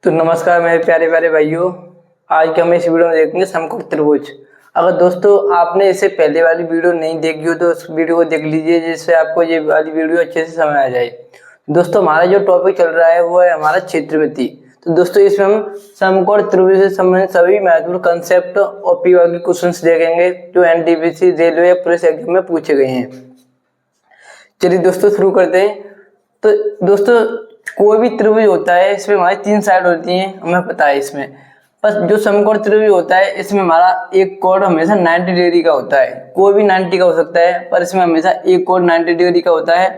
तो नमस्कार मेरे प्यारे प्यारे भाइयों। आज के हम इस वीडियो में देखेंगे समकोण त्रिभुज। अगर दोस्तों आपने इससे पहले वाली वीडियो नहीं देखी हो तो उस वीडियो को देख लीजिए, जिससे आपको ये वाली वीडियो अच्छे से समझ आ जाए। दोस्तों हमारा जो टॉपिक चल रहा है वो है हमारा क्षेत्रवृत्ति। तो दोस्तों इसमें हम समकोण त्रिभुज से संबंधित सभी महत्वपूर्ण कंसेप्ट और पीवा के क्वेश्चंस देखेंगे जो एनटीपीसी, रेलवे या पुलिस एग्जाम में पूछे गए हैं। चलिए दोस्तों शुरू करते हैं। तो दोस्तों कोई भी त्रिभुज होता है, इसमें हमारी 3 साइड होती हैं, हमें पता है। इसमें बस जो समकोण त्रिभुज होता है इसमें हमारा एक कोण हमेशा 90 डिग्री का होता है। कोई भी 90 का हो सकता है, पर इसमें हमेशा एक कोण 90 डिग्री का होता है।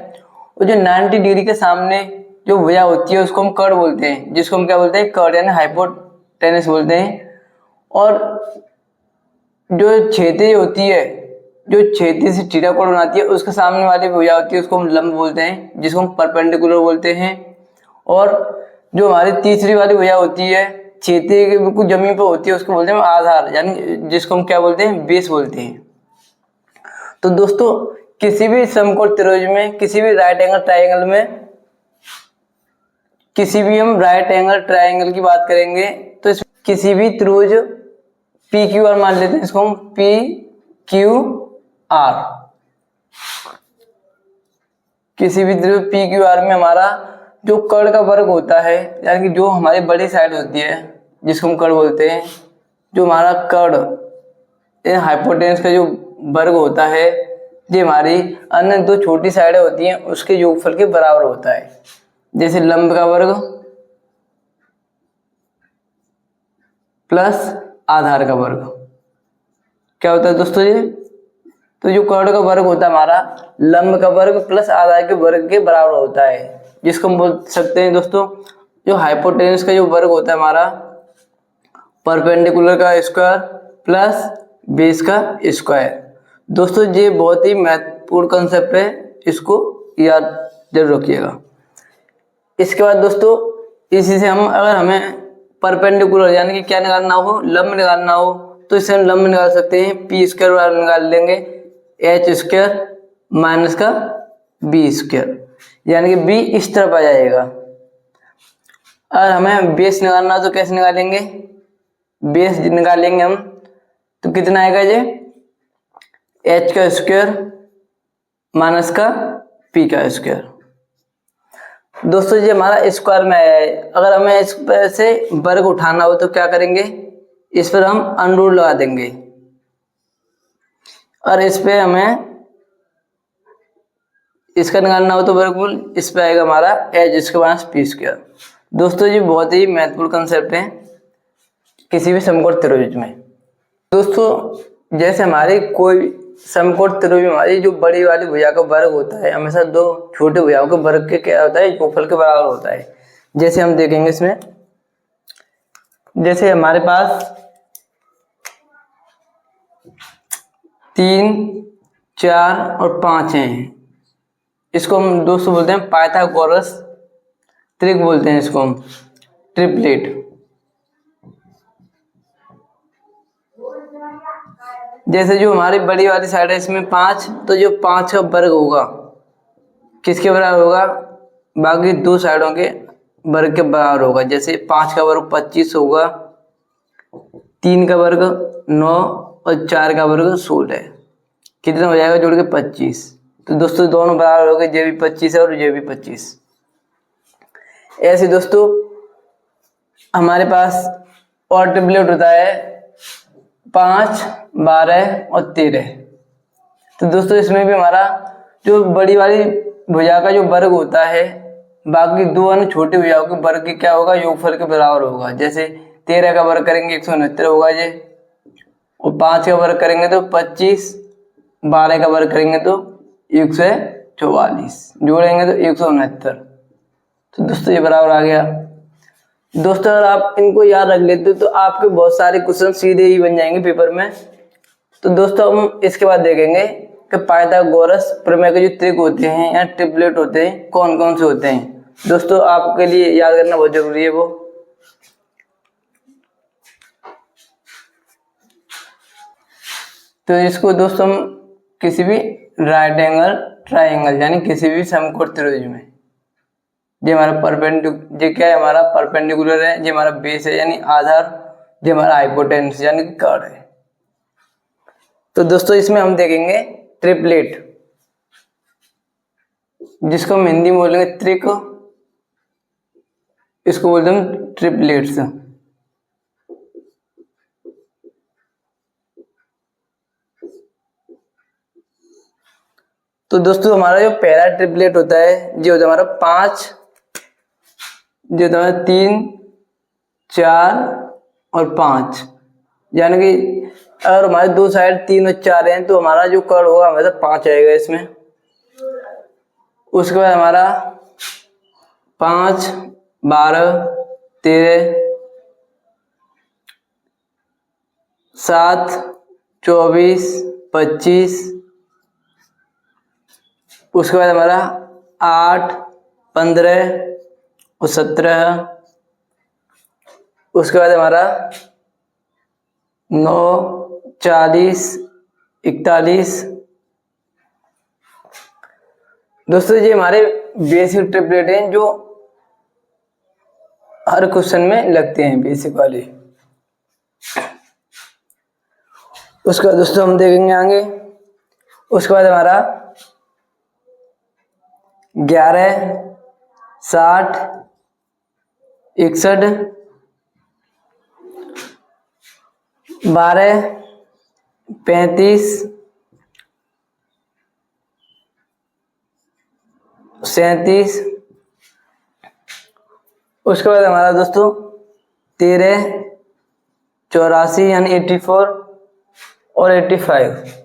और जो 90 डिग्री के सामने जो भुजा होती है उसको हम कर्ण बोलते हैं, जिसको हम क्या बोलते हैं, कर्ण यानी हाइपोटेनस बोलते हैं। और जो क्षैतिज होती है, जो क्षैतिज से थीटा कोण बनाती है, उसके सामने वाली भुजा होती है उसको हम लंब बोलते हैं, जिसको हम परपेंडिकुलर बोलते हैं। और जो हमारी तीसरी वाली भुजा होती है, क्षैतिज के बिल्कुल जमीन पर होती है, उसको बोलते हैं आधार, यानी जिसको हम क्या बोलते हैं, बेस बोलते हैं। तो दोस्तों किसी भी समकोण त्रिभुज में, किसी भी राइट एंगल ट्रायंगल में, किसी भी हम राइट एंगल ट्रायंगल की बात करेंगे तो इस किसी भी त्रिभुज पी क्यू आर मान लेते हैं, इसको हम पी क्यू आर। किसी भी त्रिभुज पी क्यू आर में हमारा जो कर्ण का वर्ग होता है, यानी कि जो हमारी बड़ी साइड होती है जिसको हम कर्ण बोलते हैं, जो हमारा कर्ण हाइपोटेनस का जो वर्ग होता है, ये हमारी अन्य 2 छोटी साइडें होती हैं उसके योगफल के बराबर होता है। जैसे लंब का वर्ग प्लस आधार का वर्ग क्या होता है दोस्तों ये। तो जो कर्ण का वर्ग होता है हमारा, लंब का वर्ग प्लस आधार के वर्ग के बराबर होता है, जिसको हम बोल सकते हैं दोस्तों, जो हाइपोटेनस का जो वर्ग होता है हमारा, परपेंडिकुलर का स्क्वायर प्लस बेस का स्क्वायर। दोस्तों ये बहुत ही महत्वपूर्ण कंसेप्ट है, इसको याद जरूर रखिएगा। इसके बाद दोस्तों इसी से हम अगर हमें परपेंडिकुलर यानी कि क्या निकालना हो, लंब निकालना हो, तो इससे हम लंब निकाल सकते हैं। पी स्क्वायर बराबर निकाल लेंगे एच स्क्वायर माइनस का बी स्क्वायर, यानी कि बी इस तरफ आ जाएगा। अगर हमें बेस निकालना हो तो कैसे निकालेंगे, बेस निकालेंगे हम तो कितना आएगा, ये एच का स्क्वायर माइनस का पी का स्क्वायर। दोस्तों ये हमारा स्क्वायर में आया है। अगर हमें इस पर से वर्ग उठाना हो तो क्या करेंगे, इस पर हम अंडर लगा देंगे, और इस पे हमें इसका निकालना हो तो वर्गमूल इस पे आएगा हमारा H square minus P square. दोस्तों ये बहुत ही महत्वपूर्ण कंसेप्ट है किसी भी समकोण त्रिभुज में। दोस्तों जैसे हमारे कोई समकोण त्रिभुज में हमारी जो बड़ी वाली भुजा का वर्ग होता है हमेशा 2 छोटे भुजाओं के वर्ग के क्या होता है, योगफल के बराबर होता है। जैसे हम देखेंगे इसमें, जैसे हमारे पास 3, 4 और 5 हैं, इसको हम दोस्तों बोलते हैं पाइथागोरस त्रिक बोलते हैं, इसको हम ट्रिपलेट। जैसे जो हमारी बड़ी वाली साइड है इसमें 5, तो जो 5 का वर्ग होगा किसके बराबर होगा, बाकी 2 साइडों के वर्ग के बराबर होगा। जैसे 5 का वर्ग 25 होगा, 3 का वर्ग 9 और 4 का वर्ग 16, कितना हो जाएगा जोड़ के 25। तो दोस्तों दोनों बराबर हो गए, ये भी 25 है और ये भी 25। ऐसे दोस्तों हमारे पास और ट्रिपलेट होता है 5, 12 और 13। तो दोस्तों इसमें भी हमारा जो बड़ी वाली भुजा का जो वर्ग होता है, बाकी 2 अन्य छोटी भुजाओं के वर्ग के क्या होगा, योगफल के बराबर होगा। जैसे 13 का वर्ग करेंगे 169 होगा ये, और 5 का वर्ग करेंगे तो 25, 12 का वर्ग करेंगे तो 144, जोड़ेंगे तो 169। तो दोस्तों ये बराबर आ गया। दोस्तों अगर आप इनको याद रख लेते तो आपके बहुत सारे क्वेश्चन सीधे ही बन जाएंगे पेपर में। तो दोस्तों हम इसके बाद देखेंगे कि पाइथागोरस प्रमेय के जो त्रिक होते हैं या ट्रिपलेट होते हैं कौन कौन से होते हैं। दोस्तों आपके लिए याद करना बहुत जरूरी है वो। तो इसको दोस्तों हम किसी भी राइट एंगल ट्रायंगल यानी किसी भी समकोण त्रिभुज में ये हमारा परपेंडिकुलर, ये क्या है हमारा परपेंडिकुलर है, ये हमारा बेस है यानी आधार, ये हमारा हाइपोटेन्यूस यानी कि कर्ण है। तो दोस्तों इसमें हम देखेंगे ट्रिपलेट, जिसको हम हिंदी में बोलेंगे त्रिक, इसको बोलते हैं ट्रिपलेट्स। तो दोस्तों हमारा जो पहला ट्रिपलेट होता है ये होता है हमारा 5, जो होता है 3, 4 और 5, यानी कि अगर हमारे दो साइड 3 और 4 हैं तो हमारा जो कर्ण होगा हमारे 5 आएगा इसमें। उसके बाद हमारा 5, 12, 13, 7, 24, 25, उसके बाद हमारा 8, 15 और 17, उसके बाद हमारा 9, 40, 41। दोस्तों ये हमारे बेसिक ट्रिपलेट हैं जो हर क्वेश्चन में लगते हैं, बेसिक वाले। उसके बाद दोस्तों हम देखेंगे आगे, उसके बाद हमारा 11, 60, 61, 12, 35, 37, उसके बाद हमारा दोस्तों 13, 84 यानी 84 और 85।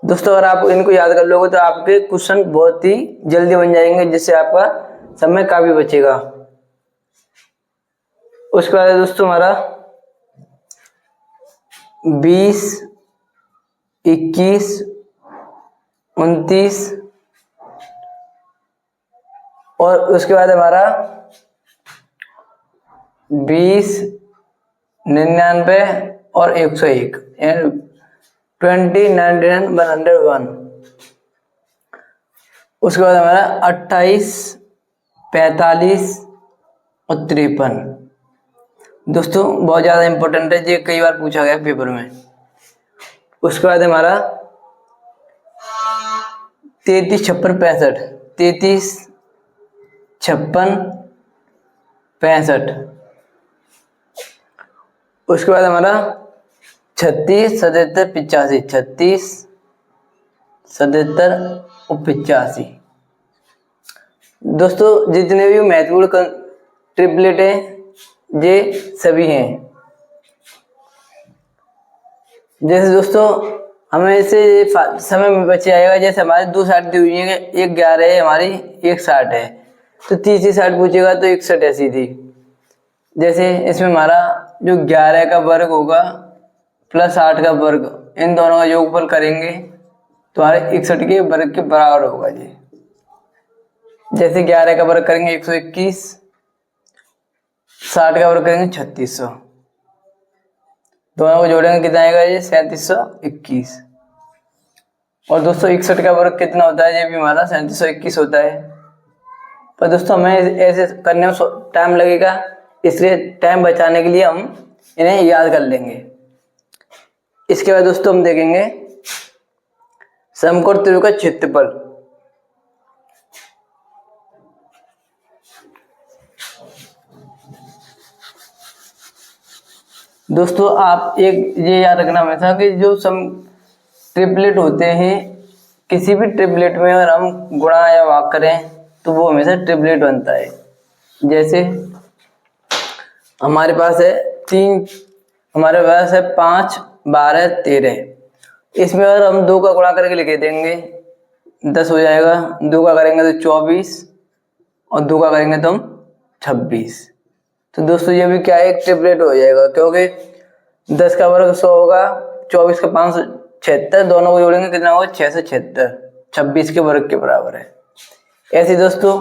दोस्तों अगर आप इनको याद कर लोगे तो आपके क्वेश्चन बहुत ही जल्दी बन जाएंगे, जिससे आपका समय काफी बचेगा। उसके बाद दोस्तों हमारा 20, 21, 29 और उसके बाद हमारा 20, 99 और 101 यानी 20, 99, 101। उसके बाद हमारा 28, 45 और 53। दोस्तों बहुत ज़्यादा इंपॉर्टेंट है, ये कई बार पूछा गया पेपर में। उसके बाद हमारा 33, 56, 65, 33, 56, 65। उसके बाद हमारा 36, 77, 85, 36, 77 और 85। दोस्तों जितने भी महत्वपूर्ण ट्रिपलेट है ये सभी हैं। जैसे दोस्तों हमें इससे समय में बच जाएगा, जैसे हमारे दो साइड दी हुई है, एक 11 है हमारी, एक 60 है, तो तीसरी साइड पूछेगा तो 61 ऐसी थी। जैसे इसमें हमारा जो 11 का वर्ग होगा प्लस 8 का वर्ग, इन दोनों का योगफल करेंगे तो हमारे 61 के वर्ग के बराबर होगा जी। जैसे 11 का वर्ग करेंगे 121, 60 का वर्ग करेंगे 3600, दोनों को जोड़ेंगे कितना आएगा ये 3721। और दोस्तों 61 का वर्ग कितना होता है, ये भी हमारा 3721 होता है। पर दोस्तों हमें ऐसे करने में टाइम लगेगा, इसलिए टाइम बचाने के लिए हम इन्हें याद कर लेंगे। इसके बाद दोस्तों हम देखेंगे समकोण त्रिभुज का क्षेत्रफल। दोस्तों आप एक ये याद रखना हमेशा कि जो सम ट्रिपलेट होते हैं, किसी भी ट्रिपलेट में अगर हम गुणा या भाग करें तो वो हमेशा ट्रिपलेट बनता है। जैसे हमारे पास है 3, हमारे पास है 5, 12, 13। इसमें अगर हम 2 का गुणा करके लिख देंगे 10 हो जाएगा, 2 का करेंगे तो 24 और 2 का करेंगे तो हम 26। तो दोस्तों ये भी क्या है, एक ट्रिपलेट हो जाएगा, क्योंकि 10 का वर्ग 100 होगा, 24 का 576, दोनों को जोड़ेंगे कितना होगा 676, 26 के वर्ग के बराबर है। ऐसे दोस्तों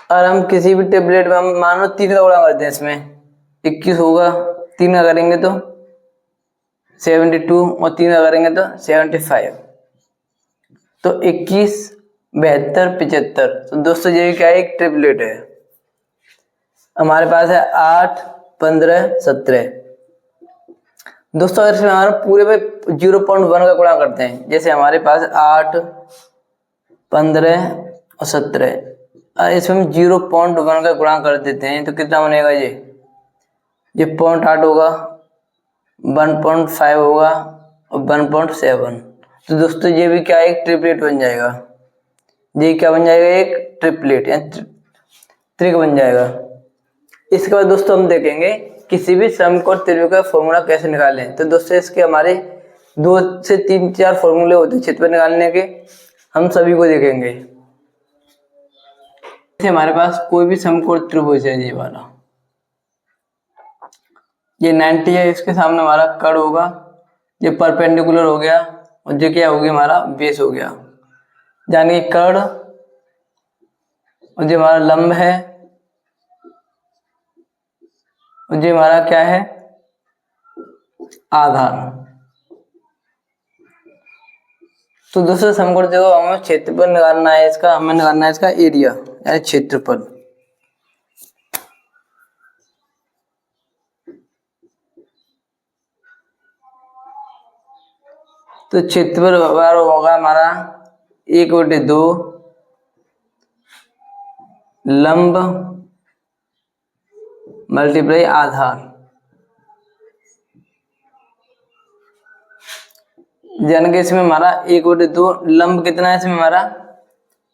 अगर हम किसी भी ट्रिपलेट में हम मानो 3 का गुणा करते हैं, इसमें 21 होगा, 3 का करेंगे तो 72 और 3 का करेंगे तो 75। तो 21, 72, 75। तो दोस्तों ये क्या है, एक ट्रिपलेट है। हमारे पास है 8, 15, 17। दोस्तों अगर इसमें हमारे पूरे पे 0.1 का गुणा करते हैं, जैसे हमारे पास 8, 15 और 17, इसमें हम 0.1 का गुणा कर देते हैं तो कितना बनेगा, ये 0.8 होगा, 1.5 होगा और 1.7। तो दोस्तों ये भी क्या है, एक ट्रिपलेट बन जाएगा। ये क्या बन जाएगा, एक ट्रिपलेट या त्रिक बन जाएगा। इसके बाद दोस्तों हम देखेंगे किसी भी समकोण त्रिभुज का फॉर्मूला कैसे निकालें। तो दोस्तों इसके हमारे 2 से 3, 4 फॉर्मूले होते हैं क्षेत्रफल निकालने के, हम सभी को देखेंगे। जैसे हमारे पास कोई भी समकोण त्रिभुज है, ये वाला, ये 90 है, इसके सामने हमारा कर्ण होगा, ये परपेंडिकुलर हो गया और ये क्या हो गया, हमारा बेस हो गया। यानी कर्ण और जो हमारा लंब है और जो हमारा क्या है, आधार। तो दोस्तों समकोण देखो, हमें क्षेत्रफल निकालना है इसका, हमें निकालना है इसका एरिया यानी क्षेत्रफल। तो क्षेत्रफल होगा हमारा 1/2 लंब मल्टीप्लाई आधार, यानी कि इसमें हमारा 1/2 लंब कितना है, इसमें हमारा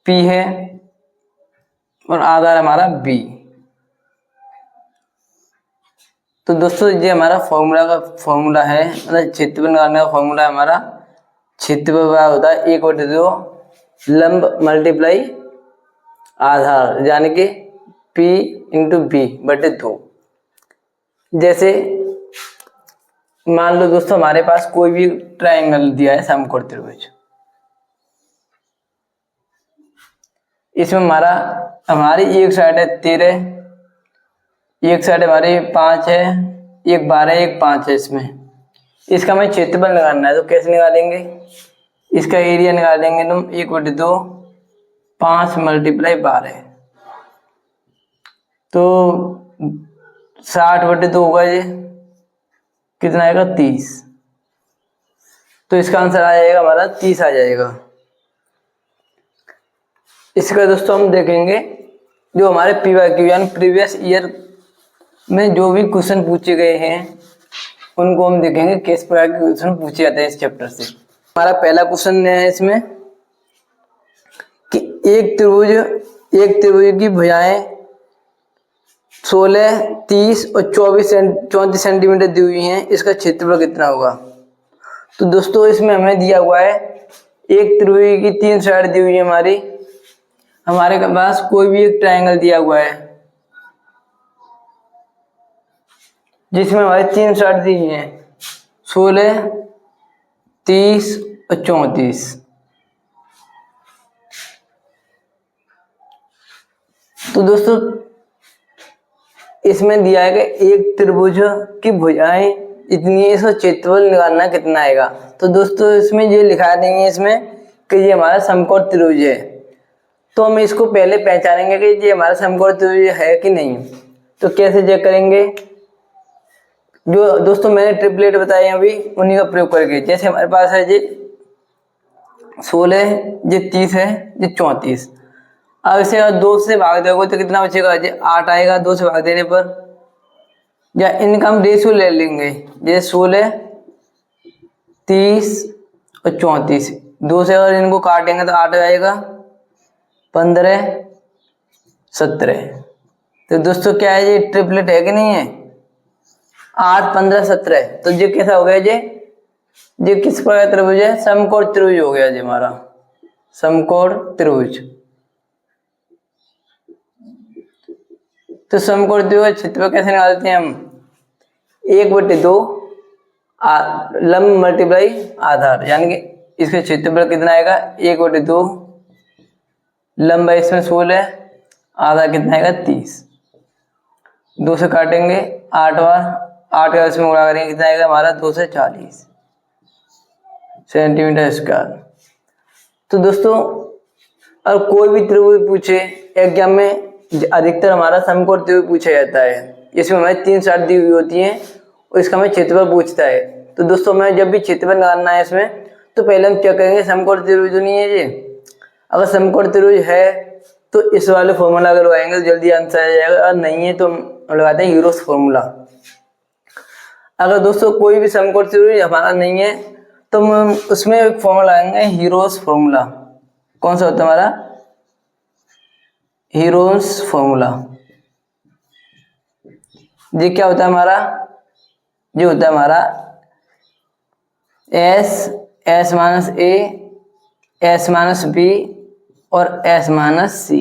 P है और आधार हमारा B। तो दोस्तों ये हमारा फॉर्मूला है, मतलब क्षेत्रफल निकालने का फॉर्मूला है हमारा। क्षेत्रफल होता है 1/2 लंब मल्टीप्लाई आधार, यानी कि P × B/2। जैसे मान लो दोस्तों हमारे पास कोई भी ट्रायंगल दिया है, समकोण त्रिभुज, इसमें हमारी एक साइड है 13, एक साइड हमारी 5 है, एक 12, एक 5 है। इसका हमें क्षेत्रफल निकालना है, तो कैसे निकालेंगे, इसका एरिया निकालेंगे तुम 1/2 5 × 12, तो 60/2 होगा, ये कितना आएगा, 30। तो इसका आंसर आ जाएगा हमारा 30 आ जाएगा। इसका दोस्तों हम देखेंगे जो हमारे PYQ यानी प्रीवियस ईयर में जो भी क्वेश्चन पूछे गए हैं उनको हम देखेंगे किस प्रकार के क्वेश्चन पूछे जाते हैं इस चैप्टर से। हमारा पहला क्वेश्चन है इसमें कि एक त्रिभुज की भुजाएं 16, 30 और 34 सेंटीमीटर दी हुई हैं, इसका क्षेत्रफल कितना होगा। तो दोस्तों इसमें हमें दिया हुआ है एक त्रिभुज की 3 साइड दी हुई है, हमारे पास कोई भी एक ट्रायंगल दिया हुआ है जिसमें हमारी 3 साइड दी हुई हैं 16, 30 और 34। तो दोस्तों इसमें दिया है कि एक त्रिभुज की भुजाएं इतनी है, इसका क्षेत्रफल निकालना कितना आएगा। तो दोस्तों इसमें ये लिखा देंगे इसमें कि ये हमारा समकोण त्रिभुज है, तो हम इसको पहले पहचानेंगे कि ये हमारा समकोण त्रिभुज है कि नहीं। तो कैसे चेक करेंगे, जो दोस्तों मैंने ट्रिपलेट बताए अभी उन्हीं का प्रयोग करके। जैसे हमारे पास है ये 16, ये 30 है, ये 34। अब इसे अगर 2 से भाग दोगे तो कितना बचेगा, ये 8 आएगा 2 से भाग देने पर। या इनका हम रेशियो ले लेंगे, ये 16, 30 और 34, 2 से अगर इनको काटेंगे तो 8 आएगा, 15, 17। तो दोस्तों क्या है, ये ट्रिपलेट है कि नहीं है, 8, 15, 17। तो ये कैसा हो गया, ये किस प्रकार का त्रिभुज है, समकोण त्रिभुज हो गया जी हमारा समकोण त्रिभुज। तो समकोण त्रिभुज क्षेत्रफल कैसे निकालते हैं हम, 1/2 लंब मल्टीप्लाई आधार, यानी कि इसके क्षेत्रफल कितना आएगा 1/2 लंब है इसमें 16, आधा कितना आएगा 30। 2 से काटेंगे 8 बार, 8 का इसमें गुणा करेंगे कितना आएगा हमारा 2 से 40। Centimetre square. तो दोस्तों और कोई भी त्रिभुज पूछे एग्जाम में, अधिकतर हमारा समकोण त्रिभुज पूछा जाता है। इसमें हमें 3 साइड दी हुई होती हैं और इसका हमें क्षेत्रफल पूछता है। तो दोस्तों हमें जब भी क्षेत्रफल निकालना है इसमें, तो पहले हम चेक करेंगे समकोण त्रिभुज नहीं है ये। अगर समकोण त्रिभुज है तो इस वाले फॉर्मूला अगर लगाएंगे तो जल्दी आंसर आ जाएगा, और नहीं है तो हम लगाते हैं हीरोस फॉर्मूला। अगर दोस्तों कोई भी समकोण त्रिभुज हमारा नहीं है तो हम उसमें एक फॉर्मूला लगाएंगे हीरोस फॉर्मूला। कौन सा होता है हमारा? Heroes formula. ये क्या होता है हमारा? ये होता है हमारा S minus A, S minus B और एस माइनस सी।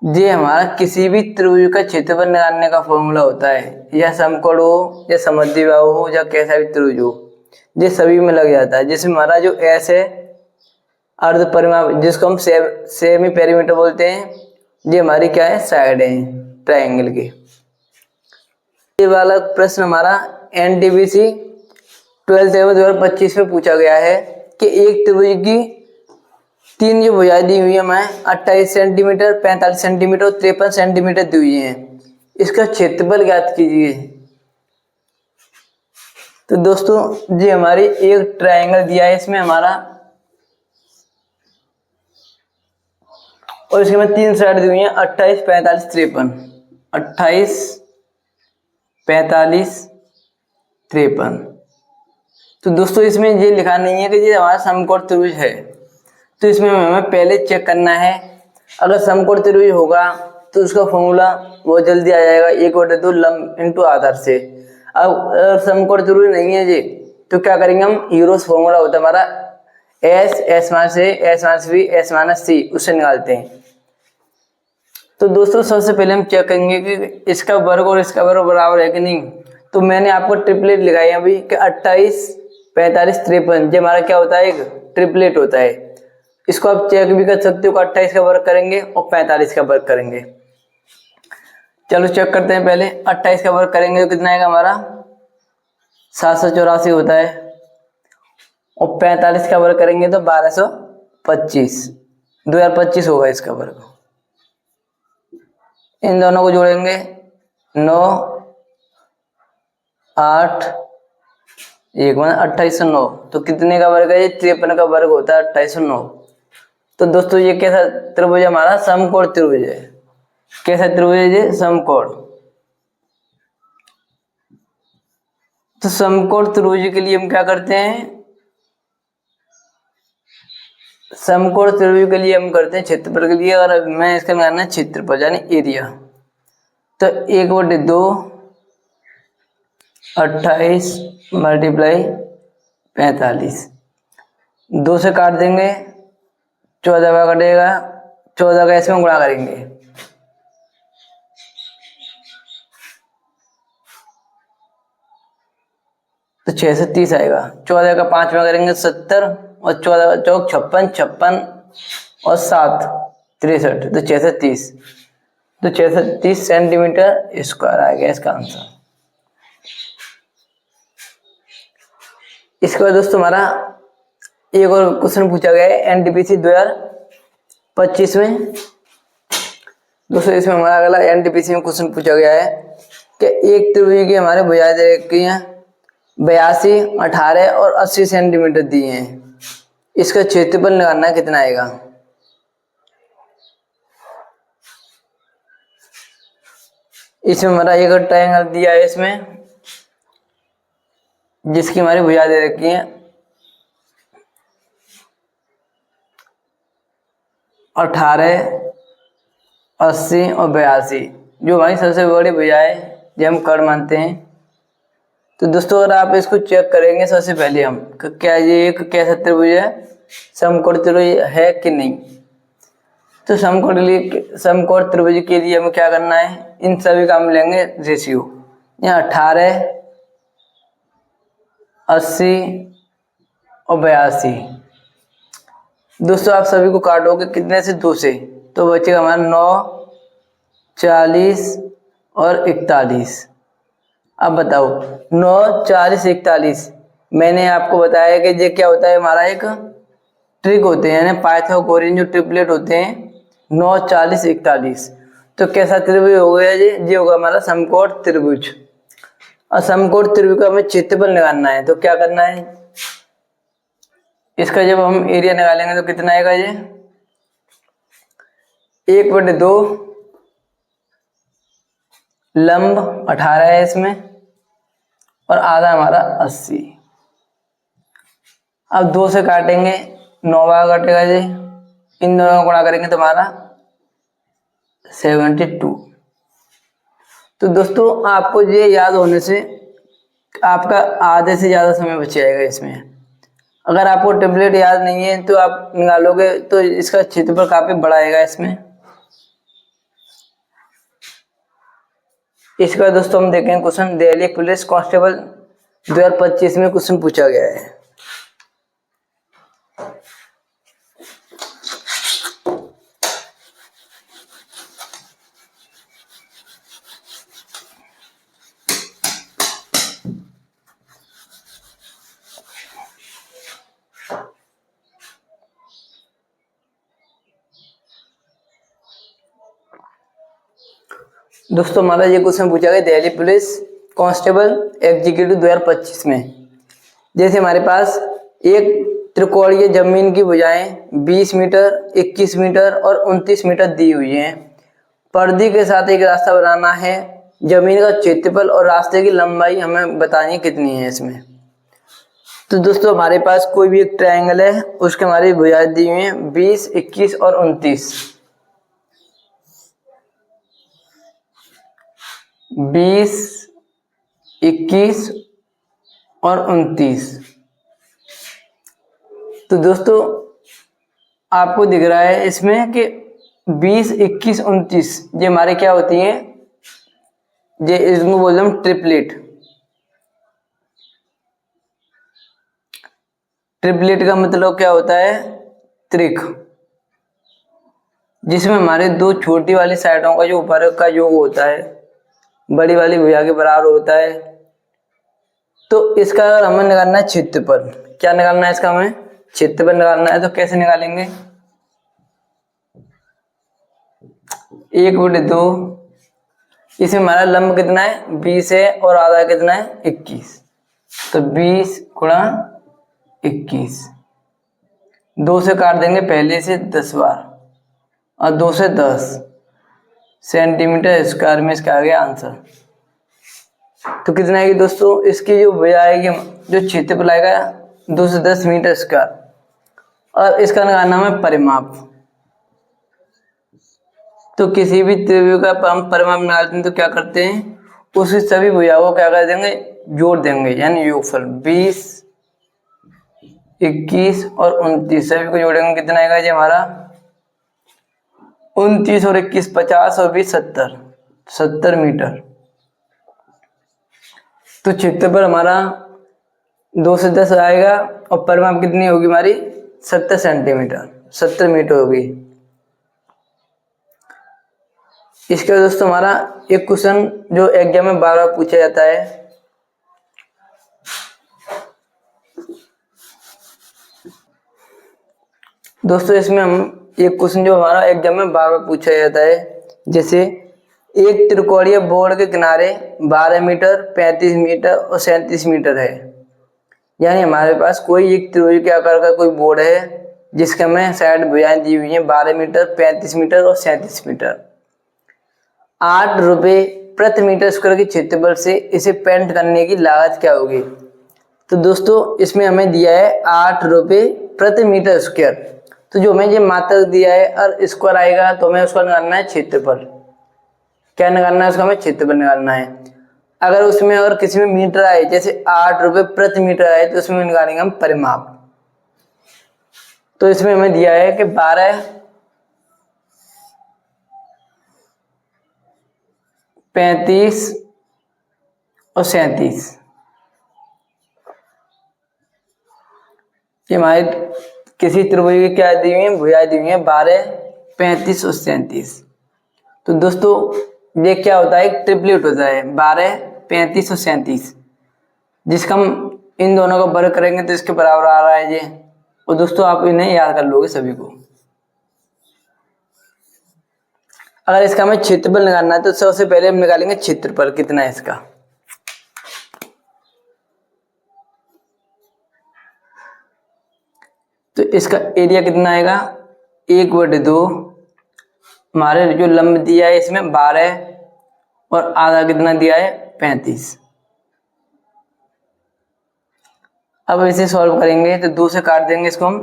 ये हमारा किसी भी त्रिभुज का क्षेत्रफल निकालने का फॉर्मूला होता है, या समकोण हो या समद्विबाहु हो या कैसा भी त्रिभुज हो, ये सभी में लग जाता है। जिसमें हमारा जो एस है अर्ध परिमाप, जिसको हम सेमी पेरीमीटर बोलते हैं, ये हमारी क्या है? साइड है ट्रायंगल के। ये वाला प्रश्न हमारा एनटीपीसी 12th 2025 में पूछा गया है कि एक त्रिभुज की 3 जो भुजाएं दी हुई है हमें 28 सेंटीमीटर, 45 सेंटीमीटर और 53 सेंटीमीटर दी हुई है, इसका क्षेत्रफल ज्ञात कीजिए। तो दोस्तों ये हमारी एक ट्रायंगल दिया है इसमें हमारा, और इसके में 3 साइड दी हुई है 28, 45, 53। 28, 45, 53। तो दोस्तों इसमें ये लिखा नहीं है कि ये हमारा समकोण त्रिभुज है, तो इसमें हमें पहले चेक करना है। अगर समकोण त्रिभुज होगा तो उसका फॉर्मूला बहुत जल्दी आ जाएगा, 1/2 लंब इंटू आधार से। अब समकोण त्रिभुज नहीं है ये, तो क्या करेंगे हम? हीरोस फॉर्मूला होता है हमारा S minus A, S minus B, S minus C, उससे निकालते हैं। तो दोस्तों सबसे पहले हम चेक करेंगे कि इसका वर्ग और इसका वर्ग बराबर है कि नहीं। तो मैंने आपको ट्रिपलेट लिखाई है अभी कि 28, 45, 53, ये हमारा क्या होता है? एक ट्रिपलेट होता है। इसको आप चेक भी कर सकते हो कि 28 का वर्ग करेंगे और 45 का वर्ग करेंगे। चलो चेक करते हैं। पहले 28 का वर्ग करेंगे तो कितना आएगा हमारा? 784 होता है, और 45 का वर्ग करेंगे तो 1225, 2025 होगा इसका वर्ग। इन दोनों को जोड़ेंगे 9, 8, 1 2809। तो कितने का वर्ग है? ये 53 का वर्ग होता है 2809। तो दोस्तों ये कैसा त्रिभुज है? हमारा समकोण त्रिभुज है। कैसा त्रिभुज है ये? समकोण। तो समकोण त्रिभुज के लिए हम क्या करते हैं? समकोण त्रिभुज के लिए हम करते हैं क्षेत्रफल के लिए, और मैं इसका निकालना है क्षेत्रफल यानी एरिया। तो 1/2 28 मल्टीप्लाई 45, 2 से काट देंगे, 14 का कटेगा, 14 का इसमें गुणा करेंगे, तो 6 से 30 आएगा। 14 का 5 में करेंगे 70, और 14 का चौक 56, 56 और 7 63, तो 6 से 30, तो 6 से 30 सेंटीमीटर स्क्वायर आ गया इसका आंसर। इसके बाद दोस्तों हमारा एक और क्वेश्चन पूछा गया है एनटीपीसी 2025 में। दोस्तों इसमें हमारा अगला एनटीपीसी में क्वेश्चन पूछा गया है कि एक त्रिभुज की हमारे भुजाएं दे रखी हैं 82, 18 और 80 सेंटीमीटर दिए हैं, इसका क्षेत्रफल निकालना कितना आएगा? इसमें हमारा एक ट्रायंगल दिया है इसमें, जिसकी हमारी भुजा दे रखी है 18, 80 और 82, जो हमारी सबसे बड़ी भुजा है, जो हम कर्ण मानते हैं। तो दोस्तों अगर आप इसको चेक करेंगे सबसे पहले हम क्या ये एक कैसा त्रिभुज है? समकोण त्रिभुज है कि नहीं। तो समकोण त्रिभुज के लिए हमें क्या करना है? इन सभी का हम लेंगे रेशियो। यहाँ 18, 80 और 82। दोस्तों आप सभी को काटोगे कितने से? 2 से, तो बचेगा हमारा 9, 40 और 41। अब बताओ 9, 40, 41, मैंने आपको बताया कि ये क्या होता है, हमारा एक ट्रिक होते हैं यानी पाइथागोरियन जो ट्रिपलेट होते हैं 9, 40, 41। तो कैसा त्रिभुज हो गया ये होगा हमारा समकोण त्रिभुज। और समकोण त्रिभुज का हमें क्षेत्रफल निकालना है। तो क्या करना है, इसका जब हम एरिया निकालेंगे तो कितना आएगा, ये 1/2 लंब 18 है इसमें, और आधा हमारा 80। अब 2 से काटेंगे, 9 भाग कटेगा ये, इन दोनों को गुणा करेंगे तो हमारा 72। तो दोस्तों आपको ये याद होने से आपका आधे से ज़्यादा समय बच जाएगा इसमें। अगर आपको टेबलेट याद नहीं है तो आप निकालोगे तो इसका क्षेत्रफल काफी बड़ा आएगा इसमें। इसका दोस्तों हम देखें क्वेश्चन, दिल्ली पुलिस कांस्टेबल 2025 में क्वेश्चन पूछा गया है। दोस्तों हमारा ये क्वेश्चन पूछा गया दिल्ली पुलिस कांस्टेबल एग्जीक्यूटिव 2025 में। जैसे हमारे पास एक त्रिकोणीय जमीन की भुजाएं 20 मीटर, 21 मीटर और 29 मीटर दी हुई हैं। परिधि के साथ एक रास्ता बनाना है। जमीन का क्षेत्रफल और रास्ते की लंबाई हमें बतानी कितनी है इसमें। तो दोस्तों हमारे पास कोई भी एक ट्रायंगल है, उसके हमारी भुजाएं दी हुई हैं 20, 21 और 29। 20, 21 और 29। तो दोस्तों आपको दिख रहा है इसमें कि 20, 21, 29 ये हमारे क्या होती हैं, ये इसको बोलते हैं ट्रिपलेट। ट्रिपलेट का मतलब क्या होता है, त्रिक, जिसमें हमारे दो छोटी वाली साइडों का जो ऊपर का योग होता है बड़ी वाली भुजा के बराबर होता है। तो इसका अगर हमें निकालना है क्षेत्रफल, क्या निकालना है इसका, हमें क्षेत्रफल निकालना है। तो कैसे निकालेंगे, 1/2, इसमें हमारा लंब कितना है 20 है और आधा कितना है 21। तो 20 गुणा 21, 2 से काट देंगे पहले से 10 बार और 2 से 10 सेंटीमीटर स्क्वायर में इसका आ गया आंसर। तो कितना आएगी दोस्तों, इसकी जो भुजा आएगी, जो क्षेत्रफल आएगा 2 से 10 मीटर स्क्वायर। और इसका निकालना है परिमाप। तो किसी भी त्रिभुज का हम परिमाप निकालते हैं तो क्या करते हैं, उसकी सभी भुजाओं को क्या कर देंगे, जोड़ देंगे, यानी योगफल 20, 21 और 29 सभी को जोड़ेंगे, कितना आएगा जी हमारा 29 और 21 50 और 20 70 मीटर। तो क्षेत्रफल हमारा 2 से 10 आएगा और परिमाप कितनी होगी हमारी 70 सेंटीमीटर, 70 मीटर होगी। इसके दोस्तों हमारा एक क्वेश्चन जो एग्जाम में बार बार पूछा जाता है, दोस्तों इसमें हम एक क्वेश्चन जो हमारा एग्जाम में बार बार पूछा जाता है, जैसे एक त्रिकोणीय बोर्ड के किनारे 12 मीटर, 35 मीटर और 37 मीटर है। यानी हमारे पास कोई एक त्रिभुज के आकार का कोई बोर्ड है जिसके हमें साइड भुजाएं दी हुई हैं 12 मीटर, 35 मीटर और 37 मीटर। 8 रुपये प्रति मीटर स्क्वायर के क्षेत्रफल से इसे पेंट करने की लागत क्या होगी। तो दोस्तों इसमें हमें दिया है 8 रुपये प्रति मीटर स्क्वायर। तो जो हमें ये मात्रक दिया है और स्क्वायर आएगा तो हमें उसका निकालना है क्षेत्रफल। क्या निकालना है उसका, हमें क्षेत्रफल निकालना है। अगर उसमें और किसी में मीटर आए, जैसे 8 रुपये प्रति मीटर आए, तो उसमें निकालेंगे हम परिमाप। तो इसमें हमें दिया है कि 12, 35 और 37 ये हमारे किसी त्रिभुज की क्या दी हुई है, भुजाएं दी हुई है 12, 35 और 37। तो दोस्तों ये क्या होता है, एक ट्रिपलेट होता है 12, 35 और 37, जिसका हम इन दोनों को वर्ग करेंगे तो इसके बराबर आ रहा है ये। और दोस्तों आप इन्हें याद कर लोगे सभी को। अगर इसका हमें क्षेत्रफल निकालना है तो सबसे पहले हम निकालेंगे क्षेत्रफल कितना है इसका। तो इसका एरिया कितना आएगा 1/2। हमारे जो लंब दिया है इसमें 12 और आधा कितना दिया है 35। अब इसे सॉल्व करेंगे तो 2 से काट देंगे इसको हम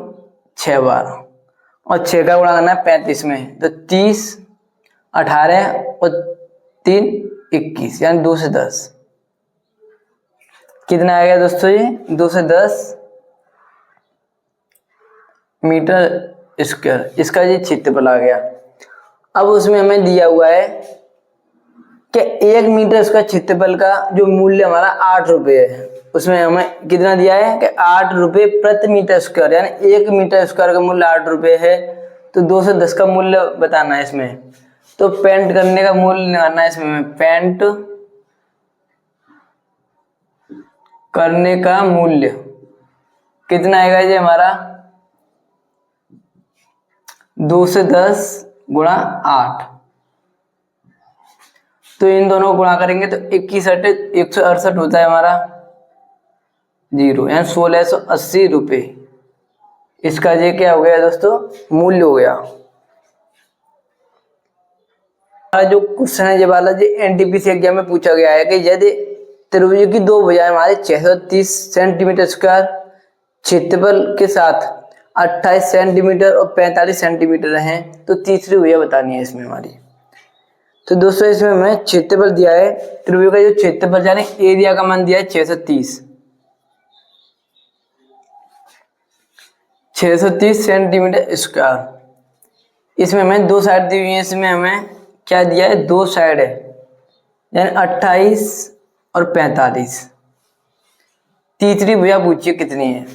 6 बार, और 6 का गुणा करना है 35 में, तो 30 18 और 3 21 यानी 2 से 10। कितना आ गया दोस्तों ये 2 से 10 मीटर स्क्वायर, इसका ये क्षेत्रफल आ गया। अब उसमें हमें दिया हुआ है कि 1 मीटर स्क्वायर क्षेत्रफल का जो मूल्य हमारा 8 रुपये है, उसमें हमें कितना दिया है कि 8 रुपये प्रति मीटर स्क्वायर, यानी 1 मीटर स्क्वायर का मूल्य 8 रुपये है। तो 2 से 10 का मूल्य बताना है इसमें, तो पेंट करने का मूल्य निकालना है इसमें। पेंट करने का मूल्य कितना आएगा ये हमारा 2 से 10 गुणा 8। तो इन दोनों को गुणा करेंगे तो 21 168 होता है हमारा 0, यानी 1680 रुपये इसका ये क्या हो गया दोस्तों मूल्य हो गया। जो क्वेश्चन है ये वाला जो एनटीपीसी एग्जाम में पूछा गया है कि यदि त्रिभुज की दो भुजाएं हमारे 630 सेंटीमीटर स्क्वायर क्षेत्रफल के साथ 28 सेंटीमीटर और 45 सेंटीमीटर हैं तो तीसरी भुजा बतानी है इसमें हमारी। तो दोस्तों इसमें हमें क्षेत्रफल दिया है, त्रिभुज का जो क्षेत्रफल यानी एरिया का मान दिया है 630 सेंटीमीटर स्क्वायर। इसमें हमें दो साइड दी हुई है, इसमें हमें क्या दिया है दो साइड है यानी 28 और 45। तीसरी भुजा पूछिए कितनी है।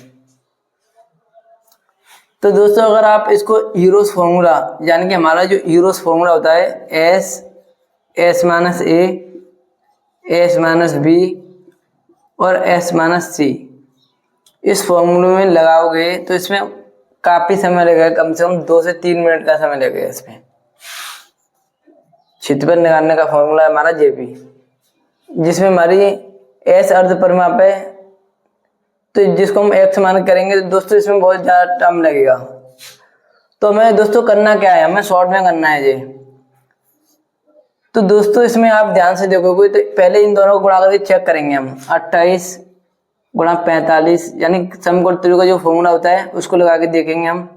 तो दोस्तों अगर आप इसको यूरोस फॉर्मूला यानी कि हमारा जो यूरोस फॉर्मूला होता है S minus A S minus B और एस माइनस सी, इस फॉर्मूले में लगाओगे तो इसमें काफी समय लगेगा, कम से कम 2 से 3 मिनट का समय लगेगा इसमें। क्षेत्रफल निकालने का फॉर्मूला है हमारा जेपी, जिसमें हमारी एस अर्ध परिमाप है तो जिसको हम एक्स मान करेंगे तो दोस्तों इसमें बहुत ज़्यादा टाइम लगेगा। तो हमें दोस्तों करना क्या है, हमें शॉर्ट में करना है ये। तो दोस्तों इसमें आप ध्यान से देखोगे तो पहले इन दोनों को गुणा करके चेक करेंगे हम। 28 गुणा 45 यानी समकोण त्रिभुज का जो फॉर्मूला होता है उसको लगा के देखेंगे हम।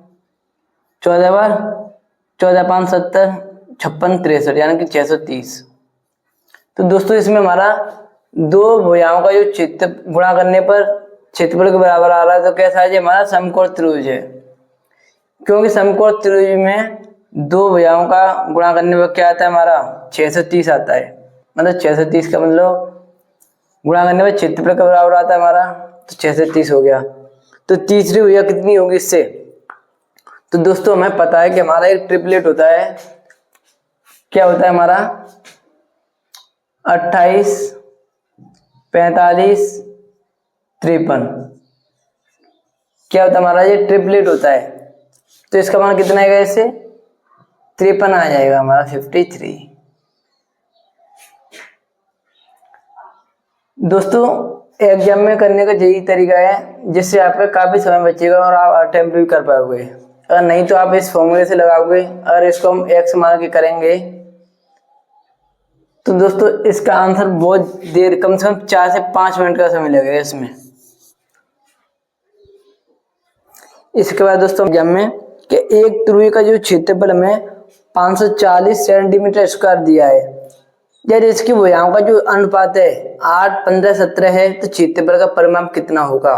14 बार 14 5 70 56 63 यानी कि 630। तो दोस्तों इसमें हमारा दो भुजाओं का जो क्षेत्र गुणा करने पर क्षेत्रफल के बराबर आ रहा है, तो कैसा है ये हमारा समकोण त्रिभुज है, क्योंकि समकोण त्रिभुज में दो भुजाओं का गुणा करने पर क्या आता है हमारा 630 आता है। मतलब 630 का मतलब गुणा करने पर क्षेत्रफल के बराबर आता है हमारा, तो 630 हो गया। तो तीसरी भुजा कितनी होगी इससे। तो दोस्तों हमें पता है कि हमारा एक ट्रिपलेट होता है, क्या होता है हमारा 28 45 53, क्या होता है हमारा ये ट्रिपलेट होता है। तो इसका मान कितना आएगा, इससे 53 आ जाएगा हमारा 53। दोस्तों एग्जाम में करने का यही तरीका है जिससे आपका काफी समय बचेगा और आप अटेम्प्ट भी कर पाओगे। अगर नहीं तो आप इस फॉर्मूले से लगाओगे, अगर इसको हम एक्स मान के करेंगे तो दोस्तों इसका आंसर बहुत देर, कम से कम 4 से 5 मिनट का समय लगेगा इसमें। इसके बाद दोस्तों एग्जाम में कि एक त्रिभुज का जो क्षेत्रफल हमें 540 सेंटीमीटर स्क्वायर दिया है, यदि इसकी भुजाओं का जो अनुपात है 8 15 17 है तो क्षेत्रफल का परिमाप कितना होगा।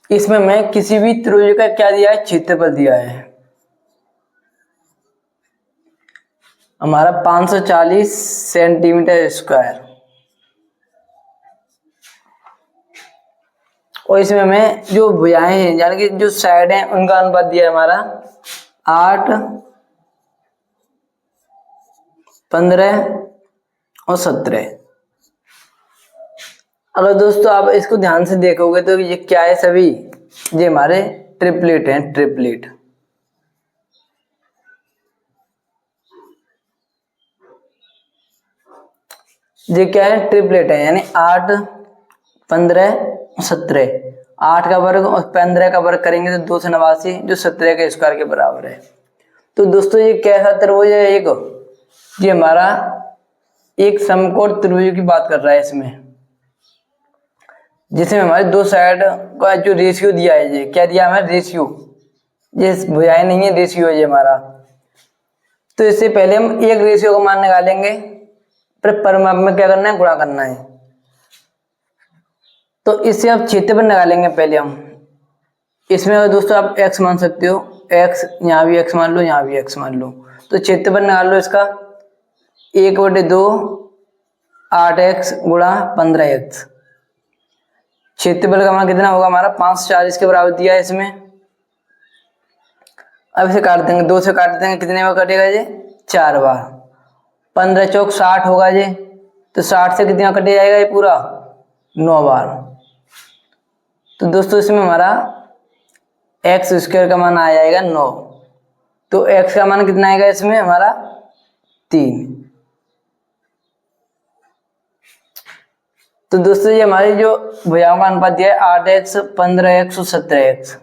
इसमें मैं किसी भी त्रिभुज का क्या दिया है क्षेत्रफल दिया है हमारा 540 सेंटीमीटर स्क्वायर, और इसमें हमें जो भुजाएं हैं यानी कि जो साइड हैं उनका अनुपात दिया है हमारा 8 15 और 17। अगर दोस्तों आप इसको ध्यान से देखोगे तो ये क्या है, सभी ये हमारे ट्रिपलेट हैं, ट्रिपलेट। ये क्या है, ट्रिपलेट है, यानी 8 15 17, 8 का वर्ग और 15 का वर्ग करेंगे तो 289 जो 17 के स्क्वायर के बराबर है। तो दोस्तों ये कैसा त्रिभुज है, एक ये हमारा एक समकोण त्रिभुज की बात कर रहा है इसमें, जिसमें हमारे दो साइड का जो रेशियो दिया है, ये क्या दिया हमें, रेशियो, ये भुजाएं नहीं है, रेशियो है ये हमारा। तो इससे पहले हम एक रेशियो का मान निकालेंगे, फिर परिमाप में क्या करना है, गुणा करना है। तो इससे आप क्षेत्रफल निकालेंगे पहले हम। इसमें अगर दोस्तों आप x मान सकते हो, x यहाँ भी x मान लो, यहाँ भी x मान लो, तो क्षेत्रफल निकाल लो इसका 1/2 8x गुणा 15x। क्षेत्रफल का मान कितना होगा हमारा, 540 के बराबर दिया है इसमें। अब इसे काट देंगे, 2 से काट देंगे, कितने बार कटेगा ये, 4 बार। 15 चौक 60 होगा ये, तो 60 से कितना कटे जाएगा ये पूरा, 9 बार। तो दोस्तों इसमें हमारा एक्स स्क्वायर का मान आ जाएगा 9। तो x का मान कितना आएगा इसमें हमारा, 3। तो दोस्तों ये हमारी जो भुजाओं का अनुपात दिया है 8x 15x और 17x,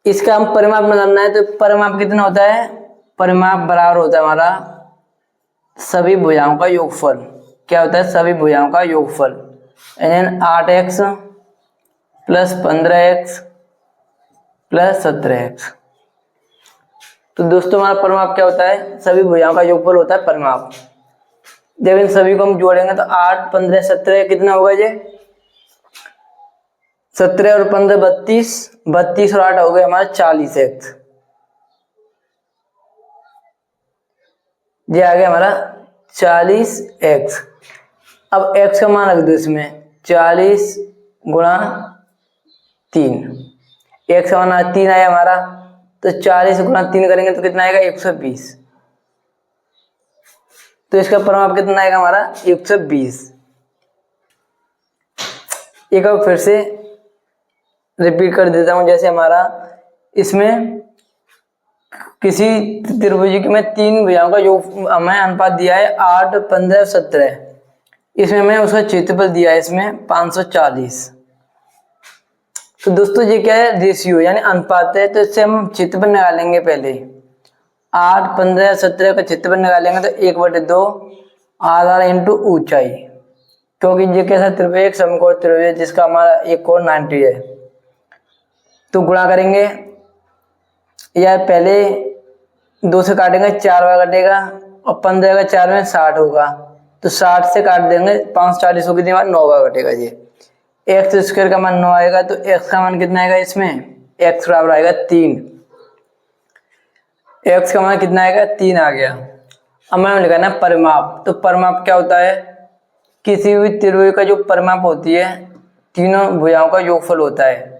इसका हम परिमाप निकालना है। तो परिमाप कितना होता है, परिमाप बराबर होता है हमारा सभी भुजाओं का योगफल। क्या होता है, सभी भुजाओं का योगफल, यानी 8x plus 15x plus 17x। तो दोस्तों हमारा परिमाप क्या होता है, सभी भुजाओं का योगफल होता है परिमाप। जब इन सभी को हम जोड़ेंगे तो 8 15 17 कितना होगा ये, 17 और 15 32, 32 और 8 हो गए हमारा 40x। ये आ गया हमारा 40x। अब x का मान रख दो इसमें, 40 गुणा 3, x का मान 3 आया हमारा, तो 40 गुणा 3 करेंगे तो कितना आएगा, 120। तो इसका परिमाप कितना आएगा हमारा, 120। एक बार फिर से रिपीट कर देता हूं, जैसे हमारा इसमें किसी त्रिभुज में 3 भुजाओं का जो हमें अनुपात दिया है 8 15 17, इसमें हमें उसका क्षेत्रफल दिया है इसमें 540। तो दोस्तों ये क्या है, रेशियो यानी अनुपात है। तो इससे हम क्षेत्रफल निकालेंगे पहले, 8 15 17 का क्षेत्रफल निकालेंगे तो 1/2 आधार इंटू ऊंचाई, क्योंकि ये कैसा त्रिभुज, एक समकोण त्रिभुज है जिसका हमारा एक कोण 90 है। तो गुणा करेंगे, या पहले 2 से काटेंगे 4 बार कटेगा, और 15 का 4 में 60 होगा, तो 60 से काट देंगे 540 होगी, 9 बार कटेगा। ये एक्स स्क्वायर का मान 9 आएगा, तो एक्स का मान कितना आएगा इसमें, एक्स बराबर आएगा 3। एक्स का मान कितना आएगा, 3 आ गया। अब मैं लिखना है परिमाप। तो परिमाप क्या होता है, किसी भी त्रिभुज का जो परिमाप होती है तीनों भुजाओं का योगफल होता है।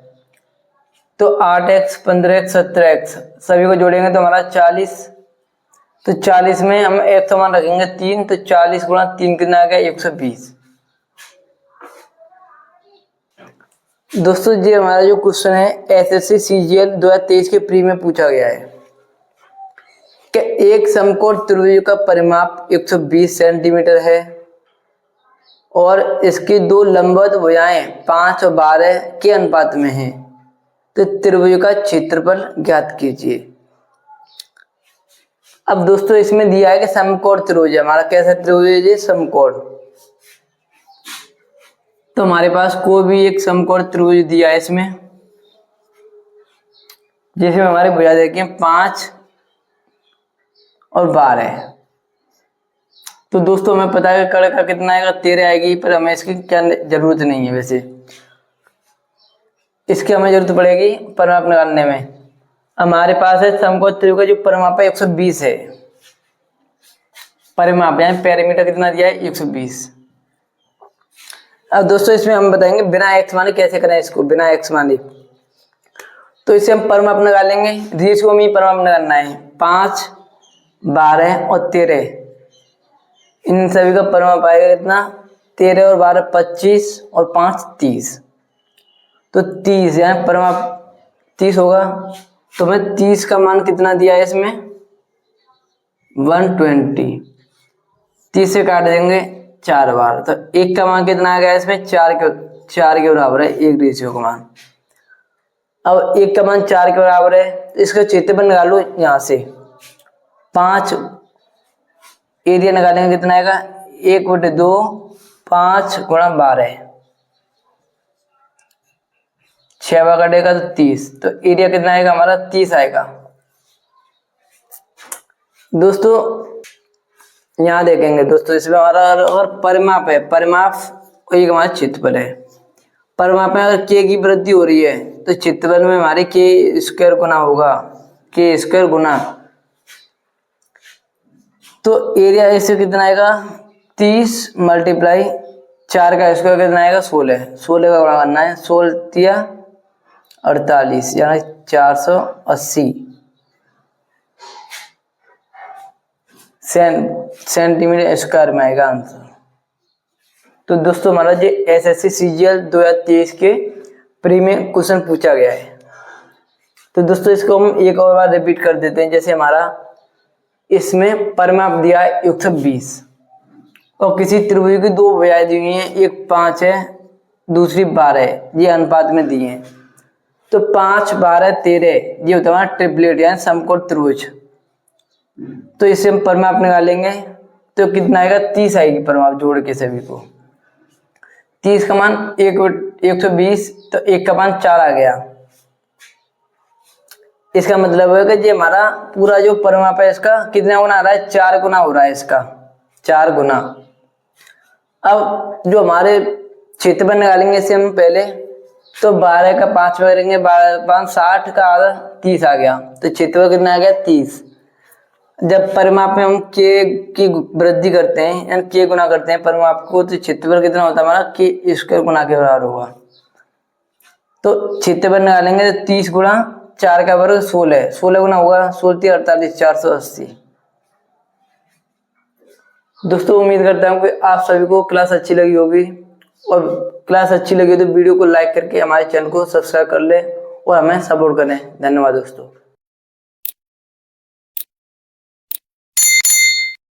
तो 8x 15x 17x सभी को जोड़ेंगे तो हमारा 40। तो 40 में हम x का मान रखेंगे 3, तो 40 गुणा 3 कितना आ गया, 120। दोस्तों ये हमारा जो क्वेश्चन है एसएससी सीजीएल 2023 के प्री में पूछा गया है कि एक समकोण त्रिभुज का परिमाप 120 सेंटीमीटर है और इसकी 2 लंबवत भुजाएं 5 और 12 के अनुपात में हैं, तो त्रिभुज का क्षेत्रफल ज्ञात कीजिए। अब दोस्तों इसमें दिया है कि समकोण त्रिभुज है हमारा, कैसा त्रिभुज है ये, समकोण। तो हमारे पास कोई भी एक समकोण त्रिभुज दिया है इसमें, जिसमें हमारे भुजा देखिए 5 और 12। तो दोस्तों हमें पता है कड़ का कितना आएगा, 13 आएगी, पर हमें इसकी क्या जरूरत नहीं है, वैसे इसकी हमें जरूरत पड़ेगी परिमाप निकालने में। हमारे पास है समकोण त्रिभुज का जो परिमाप है 120 है, परिमाप यानी पैरामीटर कितना दिया है, 120। अब दोस्तों इसमें हम बताएंगे बिना एक्स माने कैसे करें इसको, बिना एक्स माने। तो इसे हम परिमाप निकालेंगे, रेशियो में परिमाप निकालना है। 5 12 और 13 इन सभी का परिमाप आएगा कितना, 13 और 12 25 और 5 30। तो 30 यानी परिमाप 30 होगा। तो हमें 30 का मान कितना दिया है इसमें 120। 30 से काट देंगे 4 बार, तो 1 का मान कितना आ गया इसमें 4 के बराबर है 1 रेशियो का मान। अब 1 का मान 4 के बराबर है तो इसका क्षेत्रफल निकालो यहाँ से 5 एरिया निकालेंगे कितना आएगा 1/2 5 गुणा 12 6 बार कटेगा तो 30, तो एरिया कितना आएगा हमारा 30 आएगा। दोस्तों यहाँ देखेंगे दोस्तों इसमें हमारा अगर परिमाप है, परिमाप एक हमारा क्षेत्रफल है, परिमाप में अगर के की वृद्धि हो रही है तो क्षेत्रफल में हमारे के स्क्वायर गुना होगा के स्क्वायर गुना, तो एरिया ऐसे कितना आएगा 30 मल्टीप्लाई 4 का स्क्वायर कितना आएगा 16 का गुणा करना है 16 तिया 48 यानी 480 सेंटीमीटर स्क्वायर में आएगा आंसर। तो दोस्तों हमारा जो एसएससी सीजीएल 2023 के प्री में क्वेश्चन पूछा गया है। तो दोस्तों इसको हम एक और बार रिपीट कर देते हैं। जैसे हमारा इसमें परिमाप दिया है 120 और किसी त्रिभुज की दो भुजाएं दी हुई हैं, एक 5 है दूसरी 12 है, ये अनुपात में दिए हैं। तो 5 12 13 ये होता है हमारा ट्रिपलेट यानी समकोण त्रिभुज। तो इससे हम परिमाप निकालेंगे तो कितना आएगा 30 आएगी परिमाप जोड़ के सभी को। 30 का मान 120 तो 1 का मान 4 आ गया। इसका मतलब है कि ये हमारा पूरा जो परिमाप है इसका कितना गुना आ रहा है 4 गुना हो रहा है इसका 4 गुना। अब जो हमारे क्षेत्रफल निकालेंगे इसे हम पहले तो 12 का 5 करेंगे 12 5 60 का आधा 30 आ गया, तो क्षेत्रफल कितना आ गया 30। जब परिमाप में हम के की वृद्धि करते हैं यानी के गुना करते हैं परिमाप को तो क्षेत्रफल कितना होता है हमारा के स्क्वायर गुना के बराबर होगा। तो क्षेत्रफल निकालेंगे तो 30 गुणा 4 का वर्ग 16 गुना होगा 16 48 480। दोस्तों उम्मीद करता हूँ कि आप सभी को क्लास अच्छी लगी होगी, और क्लास अच्छी लगी तो वीडियो को लाइक करके हमारे चैनल को सब्सक्राइब कर ले और हमें सपोर्ट करें। धन्यवाद दोस्तों।